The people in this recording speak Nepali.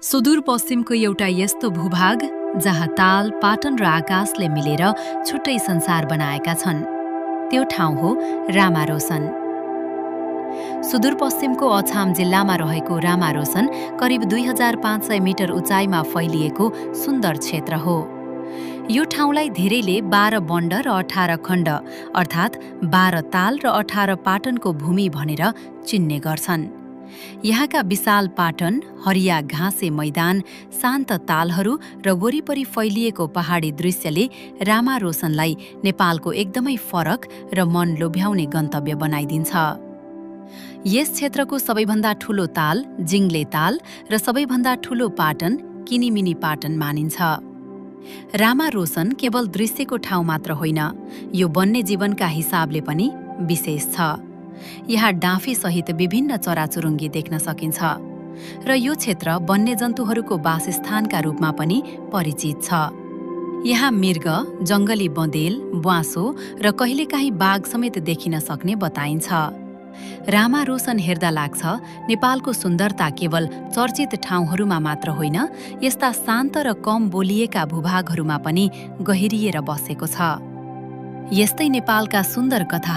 सुदूरपश्चिमको एउटा यस्तो भूभाग जहाँ ताल, पाटन र आकाशले मिलेर छुट्टै संसार बनाएका छन्। त्यो ठाउँ हो रामारोसन। सुदूरपश्चिमको अछाम जिल्लामा रहेको रामारोसन करिब 2500 मिटर उचाइमा फैलिएको सुन्दर क्षेत्र हो। यो ठाउँलाई धेरैले 12 बण्ड र 18 खण्ड अर्थात् 12 ताल र 18 पाटनको भूमि भनेर चिन्ने गर्छन्। यहाँका विशाल पाटन, हरिया घाँसे मैदान, शान्त तालहरू र वरिपरि फैलिएको पहाडी दृश्यले रामारोसनलाई नेपालको एकदमै फरक र मन लोभ्याउने गन्तव्य बनाइदिन्छ। यस क्षेत्रको सबैभन्दा ठूलो ताल जिङ्ले ताल र सबैभन्दा ठूलो पाटन किनिमिनी पाटन मानिन्छ। रामारोसन केवल दृश्यको ठाउँ मात्र होइन, यो वन्यजीवनका हिसाबले पनि विशेष छ। यहाँ डाँफी सहित विभिन्न चराचुरुङ्गी देख्न सकिन्छ र यो क्षेत्र वन्यजन्तुहरूको वासस्थानका रूपमा पनि परिचित छ। यहाँ मृग, जङ्गली बँदेल, ब्वाँसो र कहिलेकाहीँ बाघ समेत देखिन सक्ने बताइन्छ। रामारोसन हेर्दा लाग्छ नेपालको सुन्दरता केवल चर्चित ठाउँहरूमा मात्र होइन, यस्ता शान्त र कम बोलिएका भूभागहरूमा पनि गहिरिएर बसेको छ। यस्तै नेपालका सुन्दर कथा